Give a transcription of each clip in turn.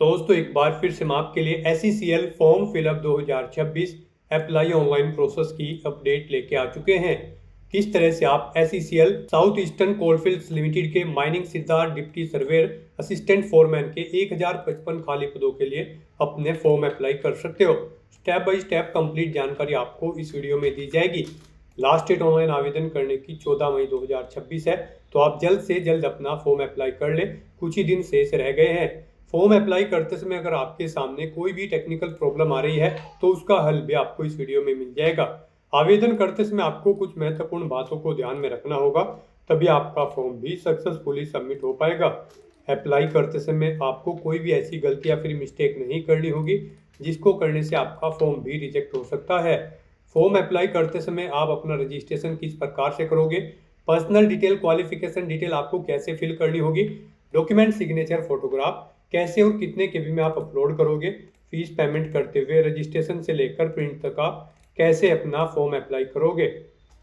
दोस्तों एक बार फिर से मैं आपके लिए SECL form fill up 2026 apply online process की अपडेट लेके आ चुके हैं। किस तरह से आप SECL south eastern coalfields limited के माइनिंग सिद्धार्थ डिप्टी सर्वेयर असिस्टेंट फोरमैन के 1055 खाली पदों के लिए अपने फॉर्म अप्लाई कर सकते हो। स्टेप बाय स्टेप कंप्लीट जानकारी आपको इस वीडियो में दी जाएगी। लास्ट डेट ऑनलाइन आवेदन करने की 14 मई 2026 है, तो आप जल्द से जल्द अपना फॉर्म अप्लाई कर ले, कुछ ही दिन शेष रह गए हैं। फॉर्म अप्लाई करते समय अगर आपके सामने कोई भी टेक्निकल प्रॉब्लम आ रही है तो उसका हल भी आपको इस वीडियो में मिल जाएगा। आवेदन करते समय आपको कुछ महत्वपूर्ण बातों को ध्यान में रखना होगा, तभी आपका फॉर्म भी सक्सेसफुली सबमिट हो पाएगा। अप्लाई करते समय आपको कोई भी ऐसी गलती या फिर मिस्टेक नहीं करनी होगी जिसको करने से आपका फॉर्म भी रिजेक्ट हो सकता है। फॉर्म अप्लाई करते समय आप अपना रजिस्ट्रेशन किस प्रकार से करोगे, पर्सनल डिटेल, क्वालिफिकेशन डिटेल आपको कैसे फिल करनी होगी, डॉक्यूमेंट सिग्नेचर, फोटोग्राफ कैसे और कितने केबी में आप अपलोड करोगे, फीस पेमेंट करते हुए रजिस्ट्रेशन से लेकर प्रिंट तक आप कैसे अपना फॉर्म अप्लाई करोगे।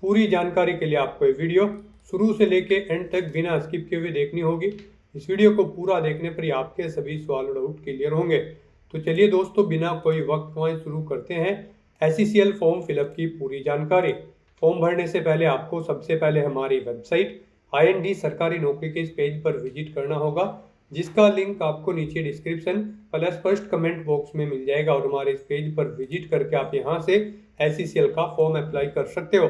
पूरी जानकारी के लिए आपको ये वीडियो शुरू से लेके एंड तक बिना स्किप किए हुए देखनी होगी। इस वीडियो को पूरा देखने पर ही आपके सभी सवाल और डाउट क्लियर होंगे। तो चलिए दोस्तों, बिना कोई वक्त गंवाए शुरू करते हैं SECL फॉर्म फिलअप की पूरी जानकारी। फॉर्म भरने से पहले आपको सबसे पहले हमारी वेबसाइट IND सरकारी नौकरी के इस पेज पर विजिट करना होगा, जिसका लिंक आपको नीचे description plus first comment box में मिल जाएगा। और हमारे इस पेज पर विजिट करके आप यहां से SECL का फॉर्म अप्लाई कर सकते हो।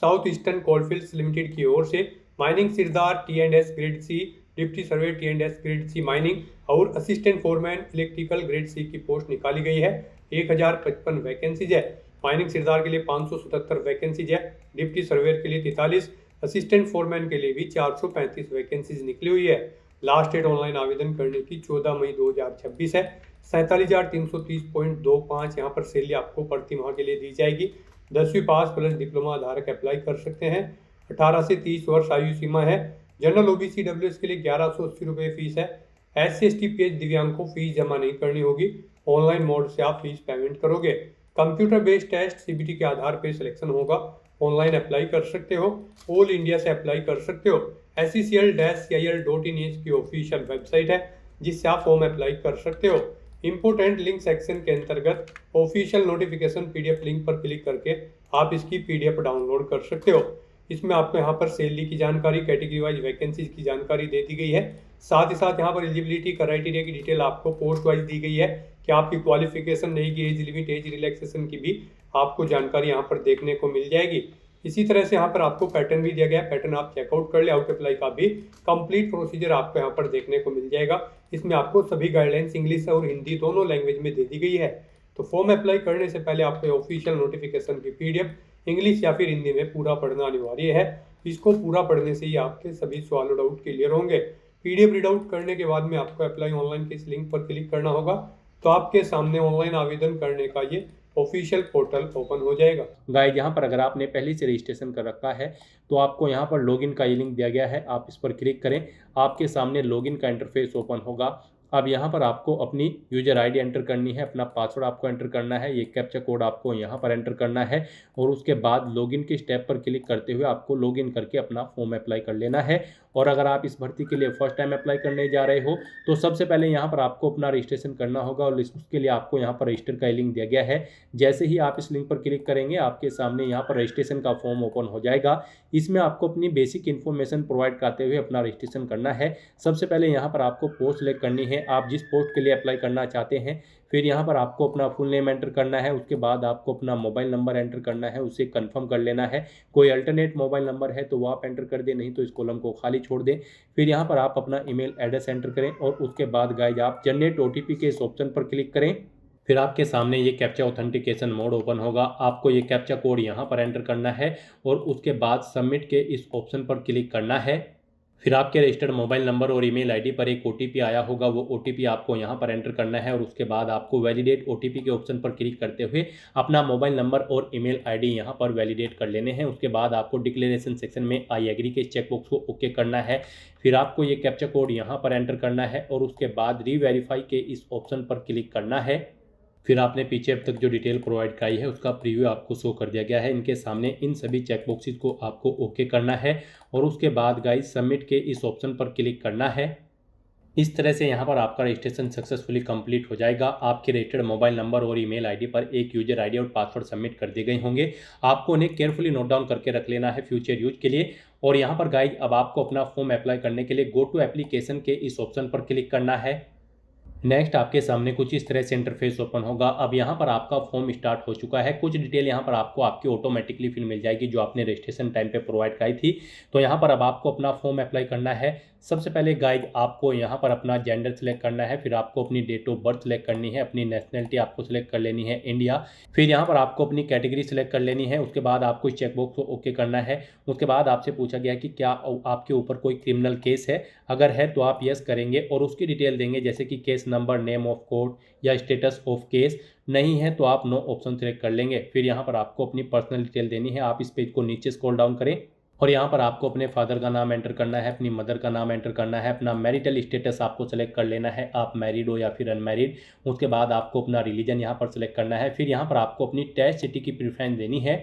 साउथ ईस्टर्न कोलफील्ड्स लिमिटेड की ओर से mining sirdar T&S grade C, deputy survey T&S grade C mining और assistant foreman electrical grade C की पोस्ट निकाली गई है। 1055 वैकेंसीज है। माइनिंग सिरदार के लिए 577 वैकेंसीज है, डिप्टी सर्वेयर के लिए 43, असिस्टेंट फोरमैन के लिए भी 435 वैकेंसीज निकली हुई है। लास्ट डेट ऑनलाइन आवेदन करने की 14 मई 2026 है। 47,330.25 यहाँ पर सैलरी आपको प्रति माह के लिए दी जाएगी। 10वीं पास प्लस डिप्लोमा धारक अप्लाई कर सकते हैं। 18 से 30 वर्ष आयु सीमा है। जनरल OBC WS के लिए 1180 रुपये फीस है। SC ST PH दिव्यांग को फीस जमा नहीं करनी होगी, ऑनलाइन मोड से आप फीस पेमेंट करोगे। कंप्यूटर बेस्ड टेस्ट CBT के आधार पर सिलेक्शन होगा, ऑनलाइन अप्लाई कर सकते हो, ऑल इंडिया से अप्लाई कर सकते हो। SECL-CIL.in की ऑफिशियल वेबसाइट है, जिससे आप फॉर्म अप्लाई कर सकते हो। इंपोर्टेंट लिंक सेक्शन के अंतर्गत ऑफिशियल नोटिफिकेशन PDF लिंक पर क्लिक करके आप इसकी PDF डाउनलोड कर सकते हो। इसमें आपको यहाँ पर सैलरी की जानकारी, कैटेगरी वाइज वैकेंसीज की जानकारी दे दी गई है। साथ ही साथ यहाँ पर एलिजिबिलिटी क्राइटेरिया की डिटेल आपको पोस्ट वाइज दी गई है कि आपकी क्वालिफिकेशन रहेगी, एज लिमिट, एज रिलैक्सेशन की भी आपको जानकारी यहाँ पर देखने को मिल जाएगी। इसी तरह से यहाँ पर आपको पैटर्न भी दिया गया है, पैटर्न आप चेकआउट कर ले। आउट अप्लाई का भी कंप्लीट प्रोसीजर आपको यहाँ पर देखने को मिल जाएगा। इसमें आपको सभी गाइडलाइंस इंग्लिश और हिंदी दोनों लैंग्वेज में दे दी गई है। तो फॉर्म अप्लाई करने से पहले आपको ऑफिशियल नोटिफिकेशन की PDF इंग्लिश या फिर हिंदी में पूरा पढ़ना अनिवार्य है। इसको पूरा पढ़ने से ही आपके सभी सवाल और डाउट क्लियर होंगे। PDF रीड आउट करने के बाद में आपको अप्लाई ऑनलाइन के इस लिंक पर क्लिक करना होगा, तो आपके सामने ऑनलाइन आवेदन करने का ये ऑफिशियल पोर्टल ओपन हो जाएगा। गाइस, यहाँ पर अगर आपने पहले से रजिस्ट्रेशन कर रखा है तो आपको यहाँ पर लॉगिन का ये लिंक दिया गया है, आप इस पर क्लिक करें। आपके सामने लॉगिन का इंटरफेस ओपन होगा। अब यहाँ पर आपको अपनी यूजर ID एंटर करनी है, अपना पासवर्ड आपको एंटर करना है, ये कैप्चा कोड आपको यहाँ पर एंटर करना है और उसके बाद लॉगिन के स्टेप पर क्लिक करते हुए आपको लॉगिन करके अपना फॉर्म अप्लाई कर लेना है। और अगर आप इस भर्ती के लिए फर्स्ट टाइम अप्लाई करने जा रहे हो तो सबसे पहले यहाँ पर आपको अपना रजिस्ट्रेशन करना होगा और उसके लिए आपको यहाँ पर रजिस्टर का लिंक दिया गया है। जैसे ही आप इस लिंक पर क्लिक करेंगे आपके सामने यहाँ पर रजिस्ट्रेशन का फॉर्म ओपन हो जाएगा। इसमें आपको अपनी बेसिक इन्फॉर्मेशन प्रोवाइड करते हुए अपना रजिस्ट्रेशन करना है। सबसे पहले यहाँ पर आपको पोस्ट सिलेक्ट करनी है, आप जिस पोस्ट के लिए अप्लाई करना चाहते हैं। फिर यहाँ पर आपको अपना फुल नेम एंटर करना है, उसके बाद आपको अपना मोबाइल नंबर एंटर करना है, उसे कंफर्म कर लेना है। कोई अल्टरनेट मोबाइल नंबर है तो वो आप एंटर कर दें, नहीं तो इस कॉलम को खाली छोड़ दें। फिर यहाँ पर आप अपना ईमेल एड्रेस एंटर करें और उसके बाद गाइस आप जनरेट OTP के इस ऑप्शन पर क्लिक करें। फिर आपके सामने ये कैप्चा ऑथेंटिकेशन मोड ओपन होगा। आपको ये कैप्चा कोड यहाँ पर एंटर करना है और उसके बाद सबमिट के इस ऑप्शन पर क्लिक करना है। फिर आपके रजिस्टर्ड मोबाइल नंबर और ईमेल ID पर एक OTP आया होगा, वो OTP आपको यहाँ पर एंटर करना है और उसके बाद आपको वैलिडेट OTP के ऑप्शन पर क्लिक करते हुए अपना मोबाइल नंबर और ईमेल ID यहाँ पर वैलिडेट कर लेने हैं। उसके बाद आपको डिक्लेरेशन सेक्शन में आई एग्री के चेकबॉक्स को ओके करना है। फिर आपको ये कैप्चा कोड यहाँ पर एंटर करना है और उसके बाद रीवेरीफाई के इस ऑप्शन पर क्लिक करना है। फिर आपने पीछे अब तक जो डिटेल प्रोवाइड कराई है उसका प्रीव्यू आपको शो कर दिया गया है। इनके सामने इन सभी चेकबॉक्सेस को आपको ओके करना है और उसके बाद गाइस सबमिट के इस ऑप्शन पर क्लिक करना है। इस तरह से यहाँ पर आपका रजिस्ट्रेशन सक्सेसफुली कंप्लीट हो जाएगा। आपके रजिस्टर्ड मोबाइल नंबर और ईमेल आईडी पर एक यूजर आईडी और पासवर्ड सबमिट कर दिए गए होंगे। आपको उन्हें केयरफुली नोट डाउन करके रख लेना है फ्यूचर यूज के लिए। और यहाँ पर गाइज अब आपको अपना फॉर्म अप्लाई करने के लिए गो टू एप्लीकेशन के इस ऑप्शन पर क्लिक करना है। नेक्स्ट आपके सामने कुछ इस तरह से इंटरफेस ओपन होगा। अब यहाँ पर आपका फॉर्म स्टार्ट हो चुका है। कुछ डिटेल यहाँ पर आपको आपकी ऑटोमेटिकली फिल मिल जाएगी जो आपने रजिस्ट्रेशन टाइम पे प्रोवाइड कराई थी। तो यहाँ पर अब आपको अपना फॉर्म अप्लाई करना है। सबसे पहले गाइड आपको यहाँ पर अपना जेंडर सेलेक्ट करना है, फिर आपको अपनी डेट ऑफ बर्थ सेलेक्ट करनी है, अपनी नेशनलिटी आपको सेलेक्ट कर लेनी है इंडिया, फिर यहाँ पर आपको अपनी कैटेगरी सेलेक्ट कर लेनी है। उसके बाद आपको इस चेकबॉक्स को ओके करना है। उसके बाद आपसे पूछा गया कि क्या आपके ऊपर कोई क्रिमिनल केस है, अगर है तो आप यस करेंगे और उसकी डिटेल देंगे जैसे कि case number, name of court या स्टेटस ऑफ केस। नहीं है तो आप नो ऑप्शन सेलेक्ट कर लेंगे। फिर यहाँ पर आपको अपनी पर्सनल डिटेल देनी है। आप इस पेज को नीचे स्क्रॉल डाउन करें और यहाँ पर आपको अपने फादर का नाम एंटर करना है, अपनी मदर का नाम एंटर करना है, अपना मैरिटल स्टेटस आपको सेलेक्ट कर लेना है, आप मैरिड हो या फिर अनमैरिड। उसके बाद आपको अपना रिलीजन यहाँ पर सेलेक्ट करना है। फिर यहाँ पर आपको अपनी टेस्ट सिटी की प्रेफरेंस देनी है।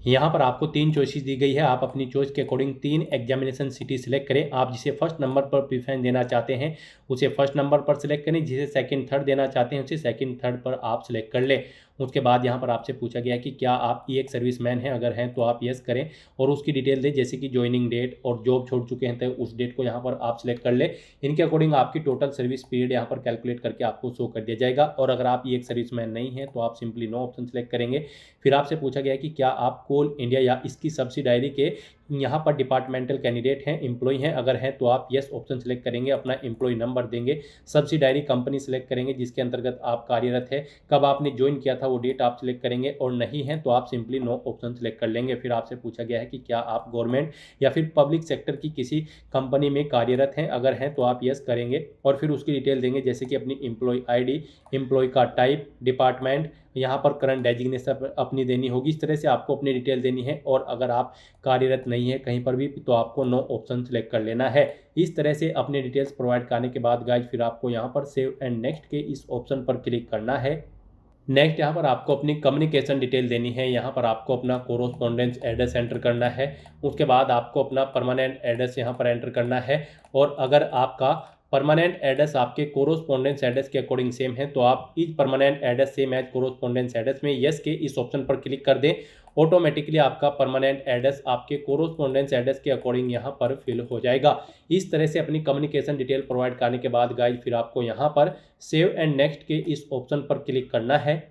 यहाँ पर आपको 3 चॉइसेस दी गई है। आप अपनी चॉइस के अकॉर्डिंग 3 एग्जामिनेशन सिटी सेलेक्ट करें। आप जिसे फर्स्ट नंबर पर प्रेफरेंस देना चाहते हैं उसे फर्स्ट नंबर पर सेलेक्ट करें, जिसे सेकंड थर्ड देना चाहते हैं उसे सेकंड थर्ड पर आप सेलेक्ट कर लें। उसके बाद यहाँ पर आपसे पूछा गया कि क्या आप एक सर्विसमैन हैं, अगर हैं तो आप यस करें और उसकी डिटेल दें जैसे कि ज्वाइनिंग डेट और जॉब छोड़ चुके हैं तो उस डेट को यहाँ पर आप सेलेक्ट कर लें। इनके अकॉर्डिंग आपकी टोटल सर्विस पीरियड यहाँ पर कैलकुलेट करके आपको शो कर दिया जाएगा। और अगर आप एक सर्विसमैन नहीं हैं तो आप सिंपली नो ऑप्शन सेलेक्ट करेंगे। फिर आपसे पूछा गया कि क्या आप कोल इंडिया या इसकी सब्सिडायरी के यहाँ पर डिपार्टमेंटल कैंडिडेट हैं, एम्प्लॉय हैं, अगर हैं तो आप यस ऑप्शन सेलेक्ट करेंगे, अपना एम्प्लॉय नंबर देंगे, सब्सिडायरी कंपनी सेलेक्ट करेंगे जिसके अंतर्गत आप कार्यरत है, कब आपने ज्वाइन किया था वो डेट आप सेलेक्ट करेंगे और नहीं है तो आप सिंपली नो ऑप्शन सेलेक्ट कर लेंगे। फिर आपसे पूछा गया है कि क्या आप गवर्नमेंट या फिर पब्लिक सेक्टर की किसी कंपनी में कार्यरत हैं, अगर हैं तो आप यस करेंगे और फिर उसकी डिटेल देंगे जैसे कि अपनी एम्प्लॉय आईडी, एम्प्लॉय का टाइप, डिपार्टमेंट, यहाँ पर करंट डेजिग्नेशन अपनी देनी होगी। इस तरह से आपको अपनी डिटेल देनी है और अगर आप कार्यरत नहीं है कहीं पर भी तो आपको नो ऑप्शन सेलेक्ट कर लेना है। इस तरह से अपने डिटेल्स प्रोवाइड करने के बाद गाइज फिर आपको यहाँ पर सेव एंड नेक्स्ट के इस ऑप्शन पर क्लिक करना है। नेक्स्ट यहाँ पर आपको अपनी कम्युनिकेशन डिटेल देनी है। यहाँ पर आपको अपना कोरोस्पोंडेंस एड्रेस एंटर करना है। उसके बाद आपको अपना परमानेंट एड्रेस यहाँ पर एंटर करना है और अगर आपका परमानेंट एड्रेस आपके कोरोस्पोंडेंस एड्रेस के अकॉर्डिंग सेम है तो आप इस permanent address same as correspondence address में यस के इस ऑप्शन पर क्लिक कर दें। ऑटोमेटिकली आपका परमानेंट एड्रेस आपके कोरोस्पोंडेंस एड्रेस के अकॉर्डिंग यहाँ पर फिल हो जाएगा। इस तरह से अपनी कम्युनिकेशन डिटेल प्रोवाइड करने के बाद गाइज फिर आपको यहाँ पर सेव एंड नेक्स्ट के इस ऑप्शन पर क्लिक करना है।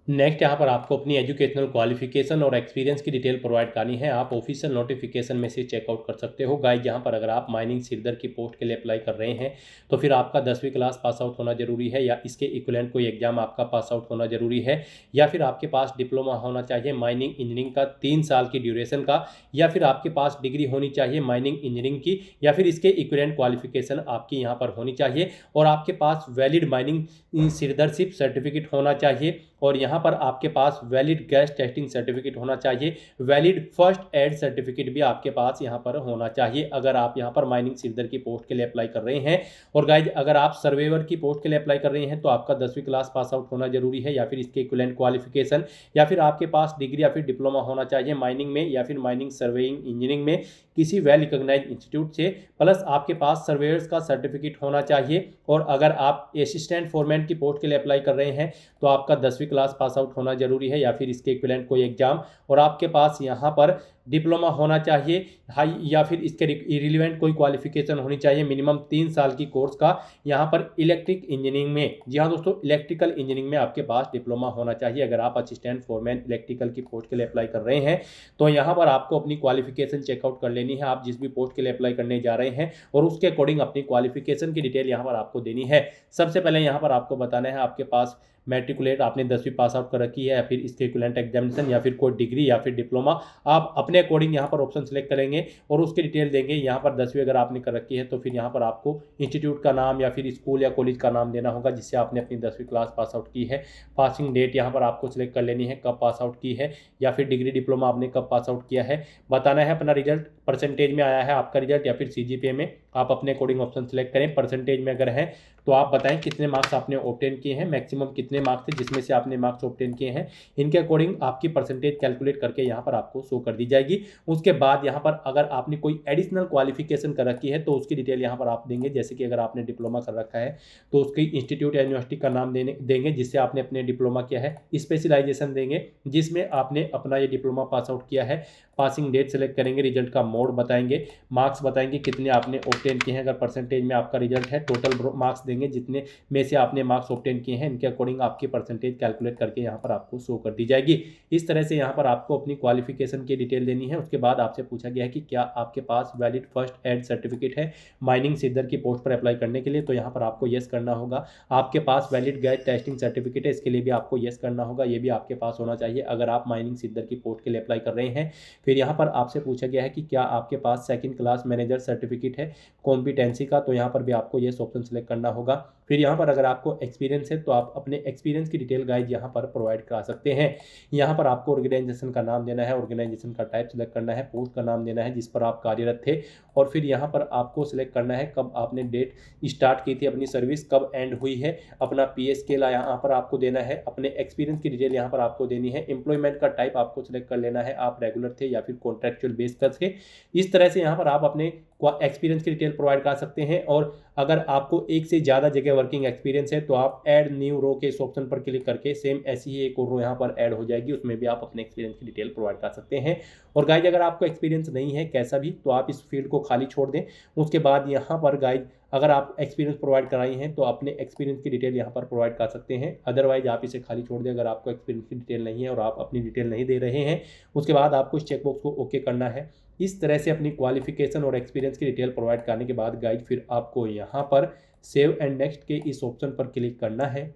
नेक्स्ट यहाँ पर आपको अपनी एजुकेशनल क्वालिफिकेशन और एक्सपीरियंस की डिटेल प्रोवाइड करनी है। आप ऑफिशियल नोटिफिकेशन में से चेकआउट कर सकते हो। गाइज यहाँ पर अगर आप माइनिंग सिरदर की पोस्ट के लिए अप्लाई कर रहे हैं तो फिर आपका 10वीं क्लास पास आउट होना जरूरी है या इसके इक्विवेलेंट कोई एग्जाम आपका पास आउट होना जरूरी है या फिर आपके पास डिप्लोमा होना चाहिए माइनिंग इंजीनियरिंग का 3 साल की ड्यूरेशन का, या फिर आपके पास डिग्री होनी चाहिए माइनिंग इंजीनियरिंग की या फिर इसके इक्विवेलेंट क्वालिफिकेशन आपकी यहाँ पर होनी चाहिए और आपके पास वैलिड माइनिंग सिरदरशिप सर्टिफिकेट होना चाहिए और यहाँ पर आपके पास वैलिड गैस टेस्टिंग सर्टिफिकेट होना चाहिए, वैलिड फर्स्ट एड सर्टिफिकेट भी आपके पास यहाँ पर होना चाहिए अगर आप यहाँ पर माइनिंग सिरदर की पोस्ट के लिए अप्लाई कर रहे हैं। और गाइज अगर आप सर्वेवर की पोस्ट के लिए अप्लाई कर रहे हैं तो आपका 10वीं क्लास पास आउट होना जरूरी है या फिर इसके इक्विवेलेंट क्वालिफिकेशन या फिर आपके पास डिग्री या फिर डिप्लोमा होना चाहिए माइनिंग में या फिर माइनिंग सर्वेइंग इंजीनियरिंग में किसी वेल रिकॉग्नाइज्ड इंस्टीट्यूट से, प्लस आपके पास सर्वेयर्स का सर्टिफिकेट होना चाहिए। और अगर आप असिस्टेंट फोरमैन की पोस्ट के लिए अप्लाई कर रहे हैं तो आपका 10वीं क्लास पास आउट होना जरूरी है या फिर इसके इक्विवेलेंट कोई एग्जाम और आपके पास यहाँ पर डिप्लोमा होना चाहिए हाई या फिर इसके रिलेवेंट कोई क्वालिफिकेशन होनी चाहिए मिनिमम 3 साल की कोर्स का यहाँ पर इलेक्ट्रिक इंजीनियरिंग में। जी हाँ दोस्तों, इलेक्ट्रिकल इंजीनियरिंग में आपके पास डिप्लोमा होना चाहिए अगर आप असिस्टेंट फोरमैन इलेक्ट्रिकल की पोस्ट के लिए अप्लाई कर रहे हैं। तो यहाँ पर आपको अपनी क्वालिफिकेशन चेकआउट कर लेनी है आप जिस भी पोस्ट के लिए अप्लाई करने जा रहे हैं और उसके अकॉर्डिंग अपनी क्वालिफिकेशन की डिटेल यहाँ पर आपको देनी है। सबसे पहले यहाँ पर आपको बताना है आपके पास मैट्रिकुलेट आपने 10वीं पास आउट कर रखी है या फिर इसके इक्विवेलेंट एग्जामिनेशन या फिर कोई डिग्री या फिर डिप्लोमा, आप अपने अकॉर्डिंग यहाँ पर ऑप्शन सेलेक्ट करेंगे और उसकी डिटेल देंगे। यहाँ पर 10वीं अगर आपने कर रखी है तो फिर यहाँ पर आपको इंस्टीट्यूट का नाम या फिर स्कूल या कॉलेज का नाम देना होगा जिससे आपने अपनी 10वीं क्लास पास आउट की है। पासिंग डेट यहाँ पर आपको सिलेक्ट कर लेनी है, कब पास आउट की है या फिर डिग्री डिप्लोमा आपने कब पास आउट किया है। बताना है अपना रिजल्ट परसेंटेज में आया है आपका रिजल्ट या फिर CGPA में। आप अपने अकॉर्डिंग ऑप्शन सेलेक्ट करें। परसेंटेज में अगर है तो आप बताएं कितने मार्क्स आपने ऑब्टेन किए हैं, मैक्सिमम कितने मार्क्स थे जिसमें से आपने मार्क्स ऑब्टेन किए हैं। इनके अकॉर्डिंग आपकी परसेंटेज कैलकुलेट करके यहाँ पर आपको शो कर दी जाएगी। उसके बाद यहाँ पर अगर आपने कोई एडिशनल क्वालिफिकेशन कर रखी है तो उसकी डिटेल यहाँ पर आप देंगे। जैसे कि अगर आपने डिप्लोमा कर रखा है तो उसकी इंस्टीट्यूट या यूनिवर्सिटी का नाम देंगे जिससे आपने अपने डिप्लोमा किया है, स्पेशलाइजेशन देंगे जिसमें आपने अपना ये डिप्लोमा पास आउट किया है, पासिंग डेट सेलेक्ट करेंगे, रिजल्ट का मोड बताएंगे, मार्क्स बताएंगे कितने आपने ऑब्टेन किए हैं। अगर परसेंटेज में आपका रिजल्ट है टोटल मार्क्स देंगे जितने में से आपने मार्क्स ऑब्टेन किए हैं, इनके अकॉर्डिंग आपकी परसेंटेज कैलकुलेट करके यहाँ पर आपको शो कर दी जाएगी। इस तरह से यहाँ पर आपको अपनी क्वालिफिकेशन की डिटेल देनी है। उसके बाद आपसे पूछा गया है कि क्या आपके पास वैलिड फर्स्ट एड सर्टिफिकेट है माइनिंग सीडर की पोस्ट पर अप्लाई करने के लिए, तो यहाँ पर आपको येस करना होगा। आपके पास वैलिड गैस टेस्टिंग सर्टिफिकेट है, इसके लिए भी आपको येस करना होगा, ये भी आपके पास होना चाहिए अगर आप माइनिंग सीडर की पोस्ट के लिए अप्लाई कर रहे हैं। फिर यहाँ पर आपसे पूछा गया है कि क्या आपके पास सेकंड क्लास मैनेजर सर्टिफिकेट है कॉम्पिटेंसी का, तो यहाँ पर भी आपको येस ऑप्शन सेलेक्ट करना होगा। फिर यहाँ पर अगर आपको एक्सपीरियंस है तो आप अपने एक्सपीरियंस की डिटेल गाइड यहाँ पर प्रोवाइड करा सकते हैं। यहाँ पर आपको ऑर्गेनाइजेशन का नाम देना है, ऑर्गेनाइजेशन का टाइप सेलेक्ट करना है, पोस्ट का नाम देना है जिस पर आप कार्यरत थे, और फिर यहाँ पर आपको सिलेक्ट करना है कब आपने डेट स्टार्ट की थी अपनी सर्विस, कब एंड हुई है, अपना पी स्केल यहाँ पर आपको देना है, अपने एक्सपीरियंस की डिटेल यहाँ पर आपको देनी है, एम्प्लॉयमेंट का टाइप आपको सिलेक्ट कर लेना है, आप रेगुलर थे या फिर कॉन्ट्रैक्चुअल बेस पर थे। इस तरह से यहाँ पर आप अपने एक्सपीरियंस की डिटेल प्रोवाइड कर सकते हैं। और अगर आपको एक से ज़्यादा जगह वर्किंग एक्सपीरियंस है तो आप ऐड न्यू रो के इस ऑप्शन पर क्लिक करके सेम ऐसी ही एक और रो यहाँ पर ऐड हो जाएगी, उसमें भी आप अपने एक्सपीरियंस की डिटेल प्रोवाइड कर सकते हैं। और गाइज अगर आपको एक्सपीरियंस नहीं है कैसा भी तो आप इस फील्ड को खाली छोड़ दें। उसके बाद यहाँ पर गाइज अगर आप एक्सपीरियंस प्रोवाइड कराई हैं तो अपने एक्सपीरियंस की डिटेल यहाँ पर प्रोवाइड कर सकते हैं, अदरवाइज आप इसे खाली छोड़ दें अगर आपको एक्सपीरियंस की डिटेल नहीं है और आप अपनी डिटेल नहीं दे रहे हैं। उसके बाद आपको इस चेकबॉक्स को ओके करना है। इस तरह से अपनी क्वालिफिकेशन और एक्सपीरियंस की डिटेल प्रोवाइड करने के बाद गाइज फिर आपको यहाँ पर सेव एंड नेक्स्ट के इस ऑप्शन पर क्लिक करना है।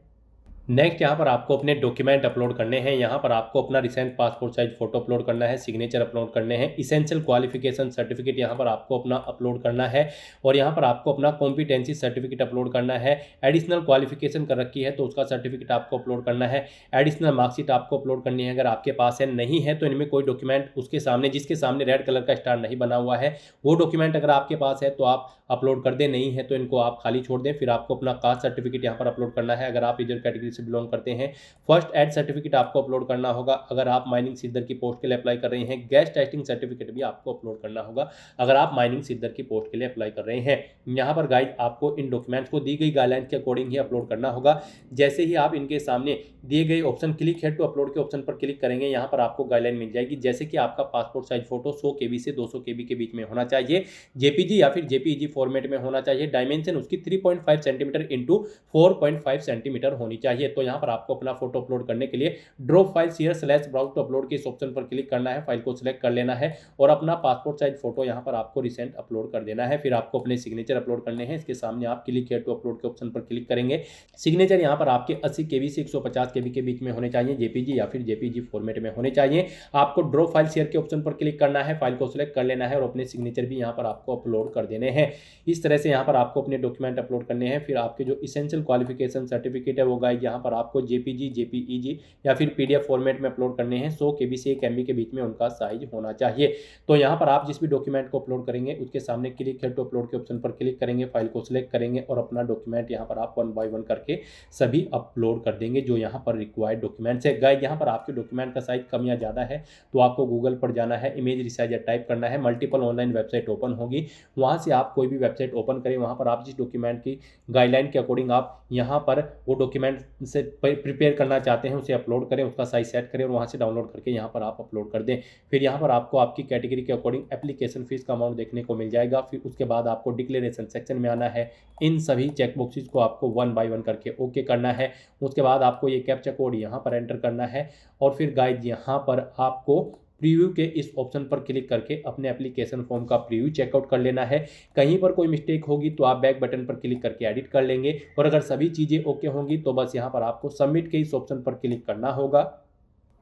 नेक्स्ट यहाँ पर आपको अपने डॉक्यूमेंट अपलोड करने हैं। यहाँ पर आपको अपना recent passport size photo upload करना है, सिग्नेचर अपलोड करने हैं, इसेंशियल क्वालिफिकेशन सर्टिफिकेट यहाँ पर आपको अपना अपलोड करना है, और यहाँ पर आपको अपना कॉम्पिटेंसी सर्टिफिकेट अपलोड करना है। एडिशनल क्वालिफिकेशन कर रखी है तो उसका सर्टिफिकेट आपको अपलोड करना है, एडिशनल मार्कशीट आपको अपलोड करनी है अगर आपके पास है। नहीं है तो इनमें कोई डॉक्यूमेंट उसके सामने जिसके सामने रेड कलर का स्टार नहीं बना हुआ है वो डॉक्यूमेंट अगर आपके पास है तो आप अपलोड कर दें, नहीं है तो इनको आप खाली छोड़ दें। फिर आपको अपना कास्ट सर्टिफिकेट यहाँ पर अपलोड करना है अगर आप रिजर्व कैटेगरी से बिलोंग करते हैं। फर्स्ट एड सर्टिफिकेट आपको अपलोड करना होगा अगर आप माइनिंग सीडर की पोस्ट के लिए अप्लाई कर रहे हैं। गैस टेस्टिंग सर्टिफिकेट भी आपको अपलोड करना होगा अगर आप माइनिंग सीडर की पोस्ट के लिए अप्लाई कर रहे हैं। यहाँ पर गाइड आपको इन डॉक्यूमेंट्स को दी गई गाइडलाइन के अकॉर्डिंग ही अपलोड करना होगा। जैसे ही आप इनके सामने दिए गए ऑप्शन क्लिक है टू अपलोड के ऑप्शन पर क्लिक करेंगे, यहाँ पर आपको गाइडलाइन मिल जाएगी। जैसे कि आपका पासपोर्ट साइज फोटो 100 KB से 200 KB के बीच में होना चाहिए, जेपीजी या फिर जेपीईजी फॉर्मेट में होना चाहिए, डायमेंशन उसकी 3.5 सेंटीमीटर इंटू 4.5 सेंटीमीटर होनी चाहिए। तो यहाँ पर आपको अपना फोटो अपलोड करने के लिए drop file share slash browse to upload के इस ऑप्शन पर क्लिक करना है, फाइल को सिलेक्ट कर लेना है और अपना पासपोर्ट साइज फोटो यहाँ पर आपको रिसेंट अपलोड कर देना है। फिर आपको अपने सिग्नेचर अपलोड करने हैं, इसके सामने आप क्लिक है टू अपलोड के ऑप्शन पर क्लिक करेंगे। सिग्नेचर यहाँ पर आपके 80 KB से 150 KB के बीच में होने चाहिए, जेपीजी या फिर जेपीजी फॉर्मेट में होने चाहिए। आपको ड्रॉ फाइल शेयर के ऑप्शन पर क्लिक करना है, फाइल को सिलेक्ट कर लेना है और अपने सिग्नेचर भी यहाँ पर आपको अपलोड कर देने हैं। इस तरह से यहाँ पर आपको अपने डॉक्यूमेंट अपलोड करने हैं। फिर आपके जो इसेंशियल क्वालिफिकेशन सर्टिफिकेट है वो गाइड यहाँ पर आपको जेपीजी, जेपीईजी या फिर पीडीएफ फॉर्मेट में अपलोड करने हैं। 100 KB से 1 MB के बीच में उनका साइज होना चाहिए। तो यहाँ पर आप जिस भी डॉक्यूमेंट को अपलोड करेंगे उसके सामने क्लिक है टू अपलोड के ऑप्शन पर क्लिक करेंगे, फाइल को सिलेक्ट करेंगे और अपना डॉक्यूमेंट यहाँ पर आप 1 by 1 करके सभी अपलोड कर देंगे जो यहाँ पर रिक्वायर्ड डॉक्यूमेंट्स है। गाइड यहाँ पर आपके डॉक्यूमेंट का साइज कम या ज़्यादा है तो आपको गूगल पर जाना है, इमेज रिसाइजर टाइप करना है, मल्टीपल ऑनलाइन वेबसाइट ओपन होगी, वहाँ से आप कोई भी वेबसाइट ओपन करें, वहाँ पर आप जिस डॉक्यूमेंट की गाइडलाइन के अकॉर्डिंग आप यहाँ पर वो डॉक्यूमेंट से प्रिपेयर करना चाहते हैं उसे अपलोड करें, उसका साइज सेट करें और वहाँ से डाउनलोड करके यहाँ पर आप अपलोड कर दें। फिर यहाँ पर आपको आपकी कैटेगरी के अकॉर्डिंग एप्लीकेशन फीस का अमाउंट देखने को मिल जाएगा। फिर उसके बाद आपको डिक्लेरेशन सेक्शन में आना है, इन सभी चेकबॉक्सेस को आपको 1 by 1 करके ओके करना है। उसके बाद आपको ये कैप्चा कोड यहाँ पर एंटर करना है और फिर गाइड यहाँ पर आपको प्रीव्यू के इस ऑप्शन पर क्लिक करके अपने एप्लीकेशन फॉर्म का प्रीव्यू चेकआउट कर लेना है। कहीं पर कोई मिस्टेक होगी तो आप बैक बटन पर क्लिक करके एडिट कर लेंगे और अगर सभी चीज़ें ओके होंगी तो बस यहाँ पर आपको सबमिट के इस ऑप्शन पर क्लिक करना होगा।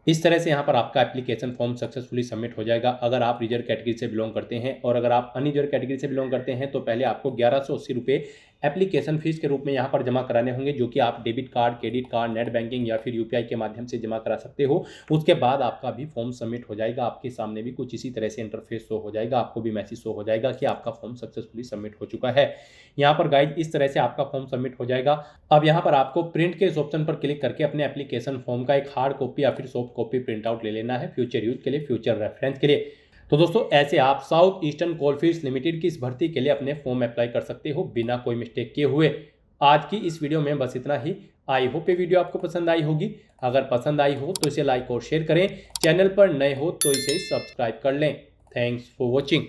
इस तरह से यहाँ पर आपका एप्लीकेशन फॉर्म सक्सेसफुली सबमिट हो जाएगा अगर आप रिजर्व कैटेगरी से बिलोंग करते हैं। और अगर आप अनरिजर्व कैटेगरी से बिलोंग करते हैं तो पहले आपको 1180 रुपये एप्लीकेशन फीस के रूप में यहाँ पर जमा कराने होंगे, जो कि आप debit card, credit card, net banking या फिर यूपीआई के माध्यम से जमा करा सकते हो। उसके बाद आपका भी फॉर्म सबमिट हो जाएगा। आपके सामने भी कुछ इसी तरह से इंटरफेस शो हो जाएगा, आपको भी मैसेज शो हो जाएगा कि आपका फॉर्म सक्सेसफुली सबमिट हो चुका है। यहाँ पर गाइज इस तरह से आपका फॉर्म सबमिट हो जाएगा। अब यहाँ पर आपको प्रिंट के इस ऑप्शन पर क्लिक करके अपने एप्लीकेशन फॉर्म का एक हार्ड कॉपी या फिर सॉफ्ट कॉपी प्रिंट आउट ले लेना है, फ्यूचर यूज के लिए, फ्यूचर रेफरेंस के लिए। तो दोस्तों ऐसे आप साउथ ईस्टर्न कोलफील्ड्स लिमिटेड की इस भर्ती के लिए अपने फॉर्म अप्लाई कर सकते हो बिना कोई मिस्टेक किए हुए। आज की इस वीडियो में बस इतना ही। आई होप ये वीडियो आपको पसंद आई होगी। अगर पसंद आई हो तो इसे लाइक और शेयर करें। चैनल पर नए हो तो इसे सब्सक्राइब कर लें। Thanks for watching.